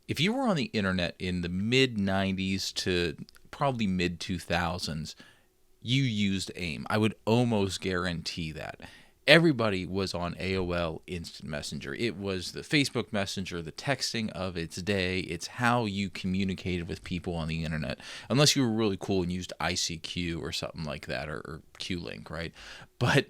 If you were on the internet in the mid 90s to probably mid 2000s, you used AIM. I would almost guarantee that. Everybody was on AOL Instant Messenger. It was the Facebook Messenger, the texting of its day. It's how you communicated with people on the internet, unless you were really cool and used ICQ or something like that, or QLink, right? But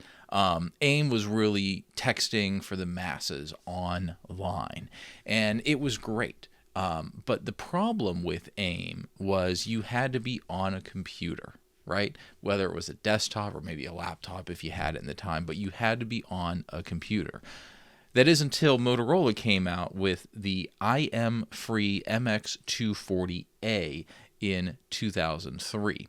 AIM was really texting for the masses online, and it was great. But the problem with AIM was you had to be on a computer, right? Whether it was a desktop or maybe a laptop if you had it in the time, but you had to be on a computer. That is until Motorola came out with the IM free MX240a in 2003.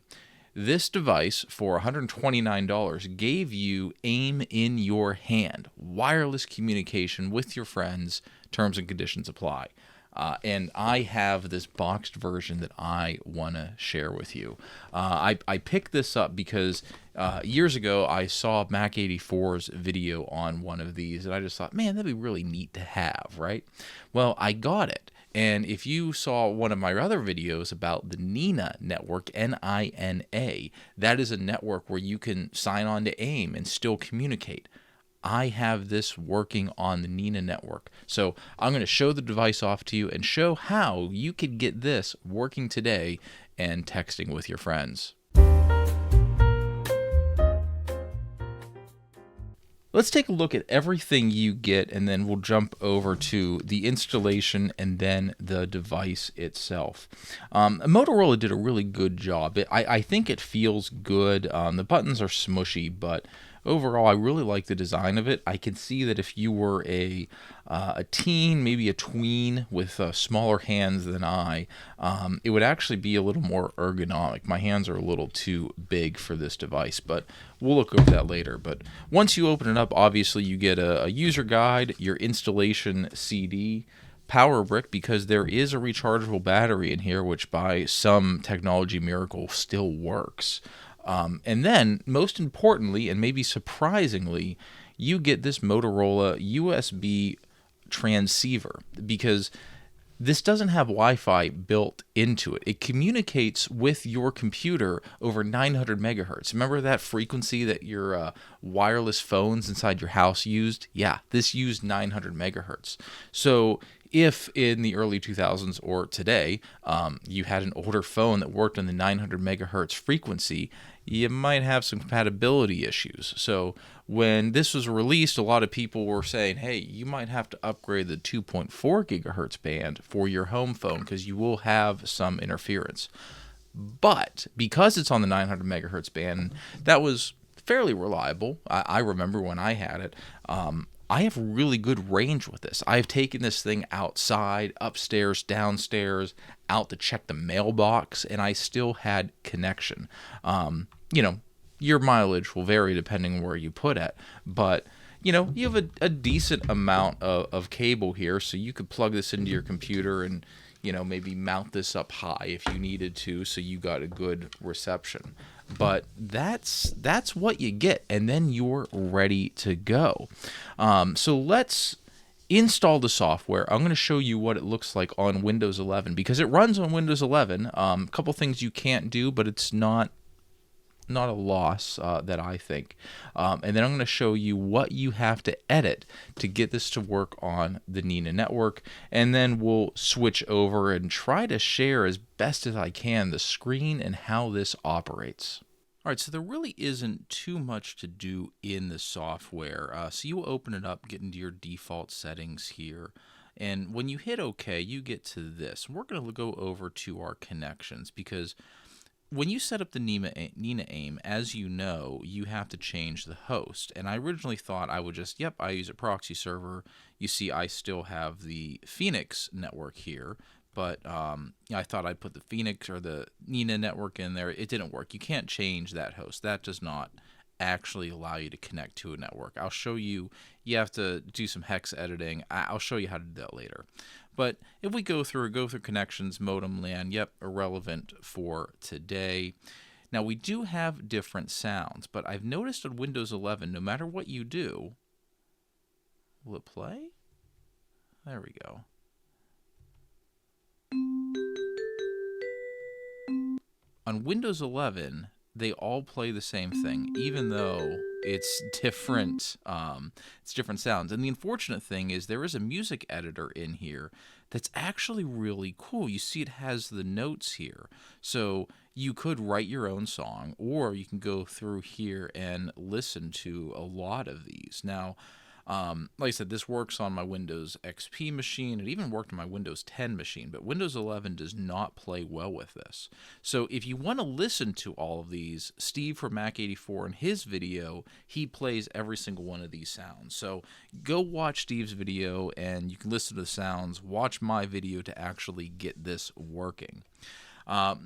This device for $129 gave you AIM in your hand, wireless communication with your friends, terms and conditions apply. And I have this boxed version that I want to share with you. I picked this up because years ago I saw Mac 84's video on one of these, and I just thought, man, that'd be really neat to have, right? Well, I got it. And if you saw one of my other videos about the Nina network, Nina, that is a network where you can sign on to AIM and still communicate. I have this working on the Nina network. So I'm going to show the device off to you and show how you could get this working today and texting with your friends. Let's take a look at everything you get, and then we'll jump over to the installation and then the device itself. Motorola did a really good job. I think it feels good. The buttons are smushy, but overall, I really like the design of it. I can see that if you were a teen, maybe a tween with smaller hands than it would actually be a little more ergonomic. My hands are a little too big for this device, but we'll look over that later. But once you open it up, obviously you get a user guide, your installation CD, power brick, because there is a rechargeable battery in here, which by some technology miracle still works. And then, most importantly, and maybe surprisingly, you get this Motorola USB transceiver, because this doesn't have Wi-Fi built into it. It communicates with your computer over 900 megahertz. Remember that frequency that your wireless phones inside your house used? Yeah, this used 900 megahertz. So if in the early 2000s or today you had an older phone that worked on the 900 megahertz frequency, you might have some compatibility issues. So when this was released, a lot of people were saying, hey, you might have to upgrade the 2.4 gigahertz band for your home phone because you will have some interference. But because it's on the 900 megahertz band, that was fairly reliable. I remember when I had it. I have really good range with this. I've taken this thing outside, upstairs, downstairs, out to check the mailbox, and I still had connection. Your mileage will vary depending on where you put it, but you have a decent amount of cable here, so you could plug this into your computer and maybe mount this up high if you needed to, so you got a good reception. But that's what you get, and then you're ready to go. So let's install the software. I'm going to show you what it looks like on Windows 11, because it runs on Windows 11. A couple things you can't do, but it's not a loss that I think. And then I'm going to show you what you have to edit to get this to work on the Nina network. And then we'll switch over and try to share as best as I can the screen and how this operates. All right, so there really isn't too much to do in the software. So you open it up, get into your default settings here. And when you hit OK, you get to this. We're going to go over to our connections, because when you set up the Nina AIM, as you know, you have to change the host. And I originally thought I would just, I use a proxy server. You see, I still have the Phoenix network here, but I thought I'd put the Phoenix or the Nina network in there. It didn't work. You can't change that host. That does not actually allow you to connect to a network. I'll show you. You have to do some hex editing. I'll show you how to do that later. But if we go through connections, modem, LAN, irrelevant for today. Now, we do have different sounds, but I've noticed on Windows 11, no matter what you do, will it play? There we go. On Windows 11, they all play the same thing, even though it's different. It's different sounds. And the unfortunate thing is there is a music editor in here that's actually really cool. You see, it has the notes here, so you could write your own song, or you can go through here and listen to a lot of these. Now, like I said, this works on my Windows XP machine. It even worked on my Windows 10 machine, but Windows 11 does not play well with this. So if you want to listen to all of these, Steve from Mac 84 in his video, he plays every single one of these sounds. So go watch Steve's video and you can listen to the sounds. Watch my video to actually get this working.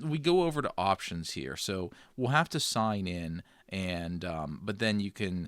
We go over to options here. So we'll have to sign in, and but then you can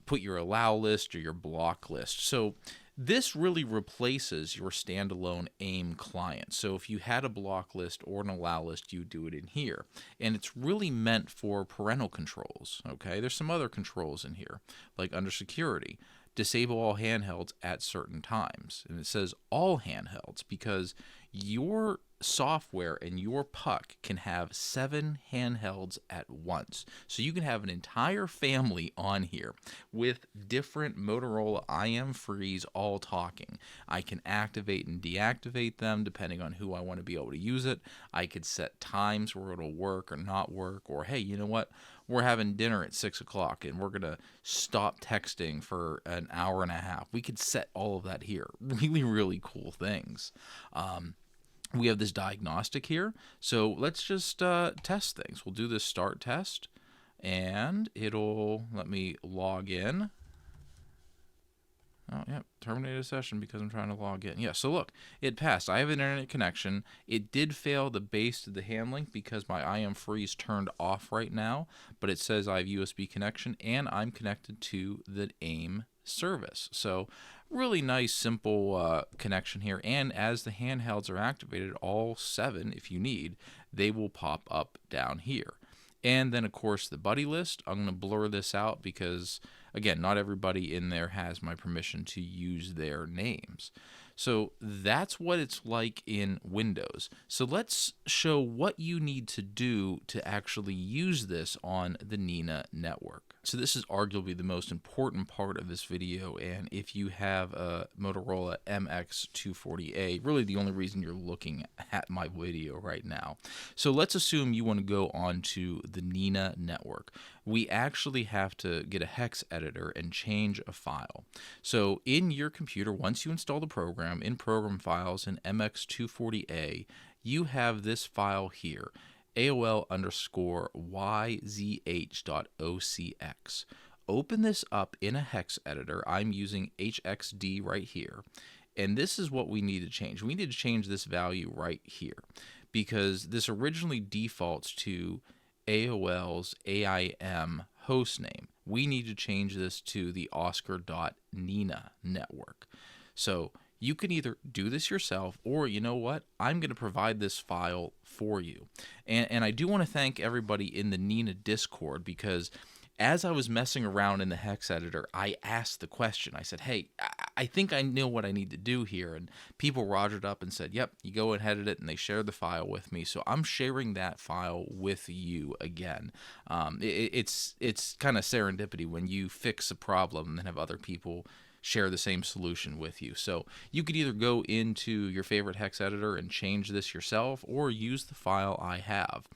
put your allow list or your block list. So this really replaces your standalone AIM client. So if you had a block list or an allow list, you do it in here. And it's really meant for parental controls. Okay, there's some other controls in here, like under security. Disable all handhelds at certain times. And it says all handhelds because your software and your puck can have 7 handhelds at once. So you can have an entire family on here with different Motorola IM frees all talking. I can activate and deactivate them depending on who I want to be able to use it. I could set times where it'll work or not work, or hey, you know what? We're having dinner at 6 o'clock and we're going to stop texting for an hour and a half. We could set all of that here. Really, really cool things. We have this diagnostic here. So let's just test things. We'll do this start test and it'll let me log in. Oh, yeah, terminated a session because I'm trying to log in. Yeah, so look, it passed. I have an internet connection. It did fail the base to the hand link because my IM freeze turned off right now, but it says I have USB connection and I'm connected to the AIM service. So really nice, simple connection here. And as the handhelds are activated, all 7, if you need, they will pop up down here. And then, of course, the buddy list. I'm going to blur this out because, again, not everybody in there has my permission to use their names. So that's what it's like in Windows. So let's show what you need to do to actually use this on the Nina network. So this is arguably the most important part of this video, and if you have a Motorola MX240a, really the only reason you're looking at my video right now. So let's assume you want to go onto the Nina network. We actually have to get a hex editor and change a file. So in your computer, once you install the program, in Program Files in MX240a, you have this file here, AOL_YZH.OCX. Open this up in a hex editor. I'm using HXD right here. And this is what we need to change. We need to change this value right here because this originally defaults to AOL's AIM hostname. We need to change this to the Oscar.Nina network. So you can either do this yourself or, you know what, I'm going to provide this file for you. And I do want to thank everybody in the Nina Discord because as I was messing around in the hex editor, I asked the question. I said, hey, I think I know what I need to do here. And people rogered up and said, yep, you go and edit it. And they shared the file with me. So I'm sharing that file with you again. It's kind of serendipity when you fix a problem and then have other people share the same solution with you. So you could either go into your favorite hex editor and change this yourself or use the file I have.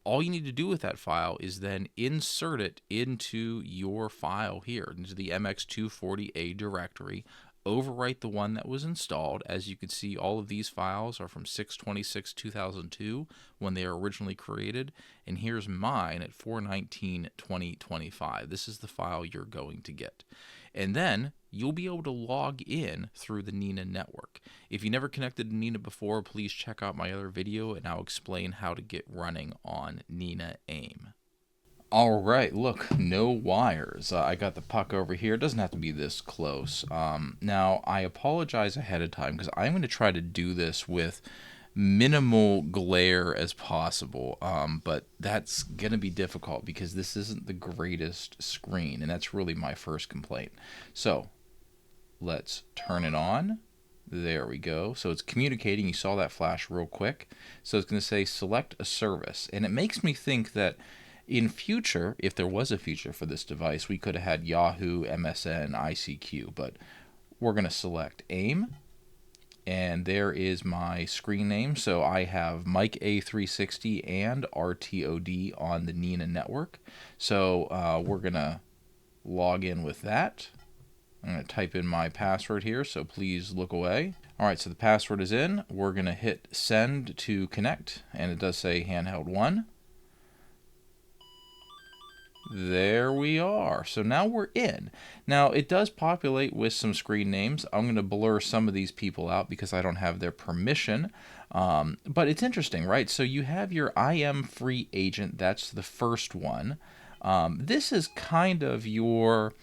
All you need to do with that file is then insert it into your file here, into the MX240a directory, overwrite the one that was installed. As you can see, all of these files are from 6/26/2002 when they were originally created, and here's mine at 4/19/2025. This is the file you're going to get. And then you'll be able to log in through the Nina network. If you never connected to Nina before, please check out my other video and I'll explain how to get running on Nina AIM. All right, look, no wires. I got the puck over here. It doesn't have to be this close. Now, I apologize ahead of time because I'm going to try to do this with minimal glare as possible, but that's going to be difficult because this isn't the greatest screen, and that's really my first complaint. So let's turn it on, There we go. So it's communicating. You saw that flash real quick. So it's going to say select a service. And it makes me think that in future, if there was a feature for this device, we could have had Yahoo, MSN, ICQ. But we're going to select AIM. And there is my screen name. So I have Mike A360 and RTOD on the Nina network. So we're going to log in with that. I'm going to type in my password here, so please look away. All right, so the password is in. We're going to hit send to connect, and it does say handheld 1. There we are. So now we're in. Now, it does populate with some screen names. I'm going to blur some of these people out because I don't have their permission. But it's interesting, right? So you have your IM free agent. That's the first one. This is kind of your...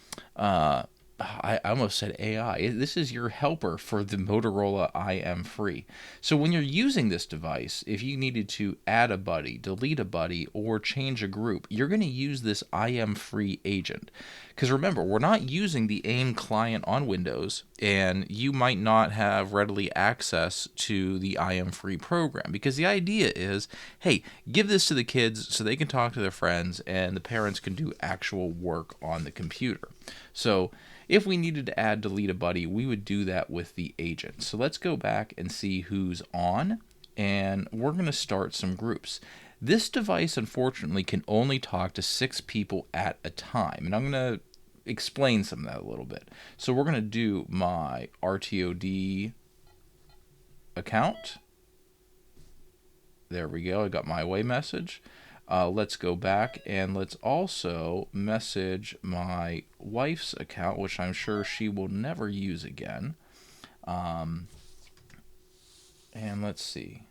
I almost said AI. This is your helper for the Motorola IM Free. So when you're using this device, if you needed to add a buddy, delete a buddy, or change a group, you're going to use this IM Free agent. Because remember, we're not using the AIM client on Windows, and you might not have readily access to the IM Free program. Because the idea is, hey, give this to the kids so they can talk to their friends, and the parents can do actual work on the computer. So if we needed to add delete a buddy, we would do that with the agent. So let's go back and see who's on, and we're going to start some groups. This device, unfortunately, can only talk to 6 people at a time, and I'm going to explain some of that a little bit. So we're going to do my RTOD account. There we go. I got my away message. Let's go back and let's also message my wife's account, which I'm sure she will never use again. And let's see.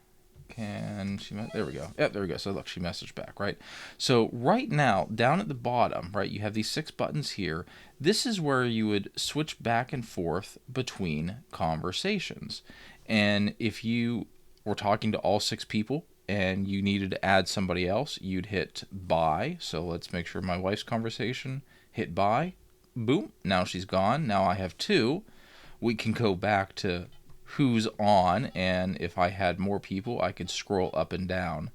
Can she? There we go. Yep, there we go. So look, she messaged back, right? So right now, down at the bottom, right, you have these 6 buttons here. This is where you would switch back and forth between conversations. And if you were talking to all 6 people, and you needed to add somebody else, you'd hit buy. So let's make sure my wife's conversation, hit buy, boom, now she's gone. Now I have 2. We can go back to who's on, and if I had more people, I could scroll up and down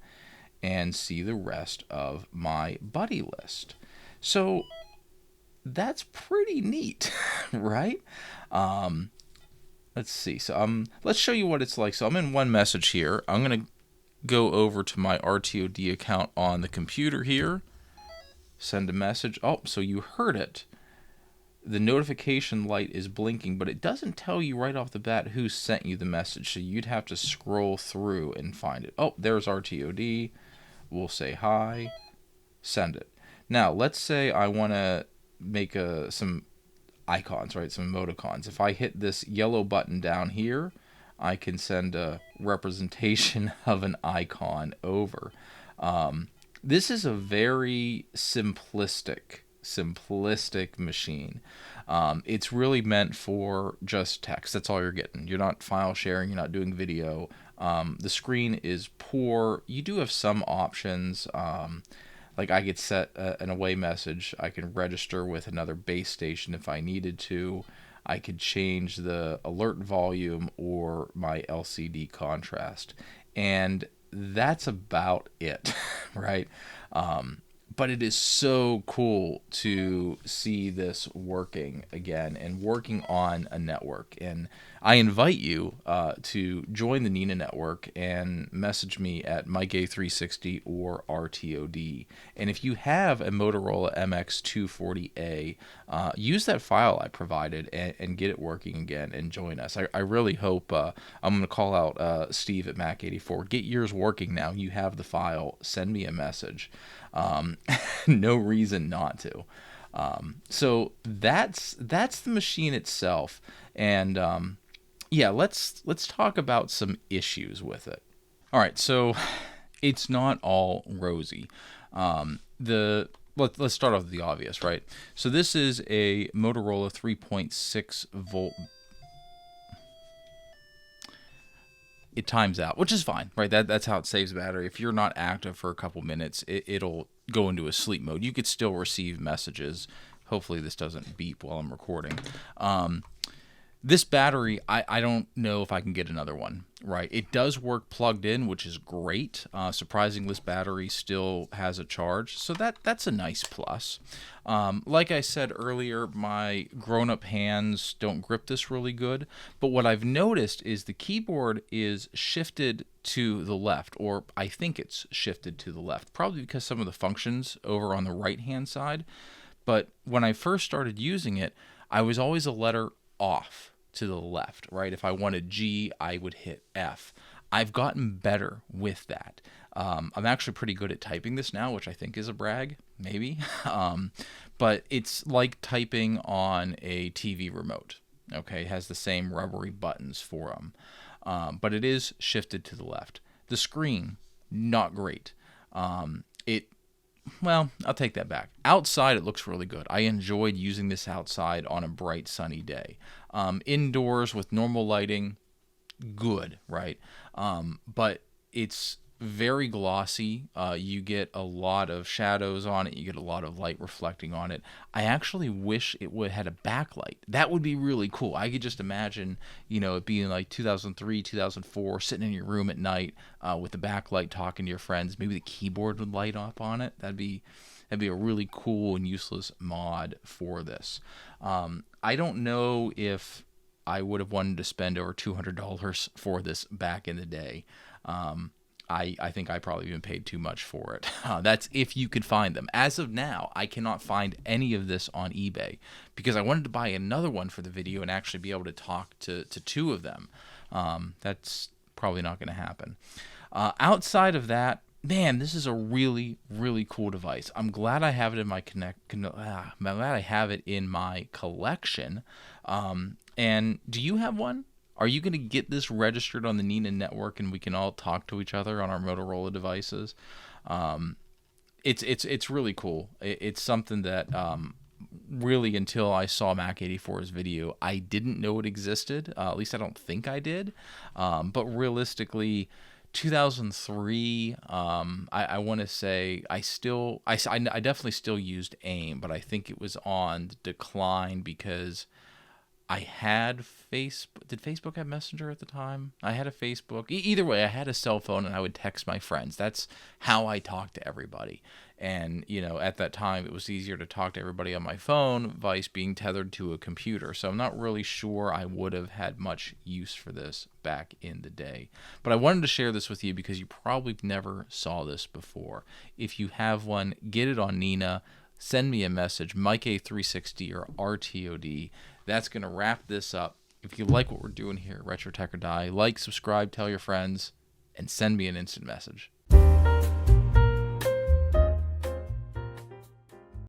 and see the rest of my buddy list. So that's pretty neat, right? Let's see. So let's show you what it's like. So I'm in one message here. I'm going to go over to my RTOD account on the computer here, send a message. Oh, so you heard it. The notification light is blinking, but it doesn't tell you right off the bat who sent you the message, so you'd have to scroll through and find it. Oh, there's RTOD. We'll say hi, send it. Now, let's say I want to make some icons, right, some emoticons. If I hit this yellow button down here, I can send a representation of an icon over. This is a very simplistic machine. It's really meant for just text. That's all you're getting. You're not file sharing. You're not doing video. The screen is poor. You do have some options. Like I could set an away message. I can register with another base station if I needed to. I could change the alert volume or my LCD contrast. And that's about it, right? But it is so cool to see this working again and working on a network. And I invite you to join the Nina network and message me at MikeA360 or RTOD. And if you have a Motorola MX240a, use that file I provided and get it working again and join us. I really hope, I'm going to call out Steve at Mac84. Get yours working now. You have the file. Send me a message. No reason not to. So that's the machine itself. And yeah, let's talk about some issues with it. All right, so it's not all rosy. Let's start off with the obvious, right? So this is a Motorola 3.6 volt. It times out, which is fine, right? That's how it saves battery. If you're not active for a couple minutes, it'll go into a sleep mode. You could still receive messages. Hopefully this doesn't beep while I'm recording. This battery, I don't know if I can get another one, right? It does work plugged in, which is great. Surprisingly, this battery still has a charge, so that's a nice plus. Like I said earlier, my grown-up hands don't grip this really good, but what I've noticed is the keyboard is shifted to the left, or I think it's shifted to the left, probably because some of the functions over on the right-hand side. But when I first started using it, I was always a letter off to the left, right? If I wanted G, I would hit F. I've gotten better with that. I'm actually pretty good at typing this now, which I think is a brag, maybe. But it's like typing on a TV remote. Okay, it has the same rubbery buttons for them. But it is shifted to the left. The screen, not great. It Well, I'll take that back. Outside, it looks really good. I enjoyed using this outside on a bright, sunny day. Indoors with normal lighting, good, right? But it's very glossy. You get a lot of shadows on it. You get a lot of light reflecting on it. I actually wish it would had a backlight. That would be really cool. I could just imagine, it being like 2003, 2004, sitting in your room at night with the backlight, talking to your friends. Maybe the keyboard would light up on it. That'd be a really cool and useless mod for this. I don't know if I would have wanted to spend over $200 for this back in the day. I think I probably even paid too much for it. That's if you could find them. As of now, I cannot find any of this on eBay because I wanted to buy another one for the video and actually be able to talk to two of them. That's probably not going to happen. Outside of that, man, this is a really, really cool device. I'm glad I have it in my I'm glad I have it in my collection. And do you have one? Are you going to get this registered on the Nina network and we can all talk to each other on our Motorola devices? It's really cool. It's something that really until I saw Mac84's video, I didn't know it existed. At least I don't think I did. But realistically, 2003, I want to say I definitely still used AIM, but I think it was on the decline because I had Facebook. Did Facebook have Messenger at the time? I had a Facebook. Either way, I had a cell phone and I would text my friends. That's how I talked to everybody. And, at that time, it was easier to talk to everybody on my phone, vice being tethered to a computer. So I'm not really sure I would have had much use for this back in the day. But I wanted to share this with you because you probably never saw this before. If you have one, get it on Nina. Send me a message, MikeA360 or RTOD. That's going to wrap this up. If you like what we're doing here, Retro Tech or Die, like, subscribe, tell your friends, and send me an instant message.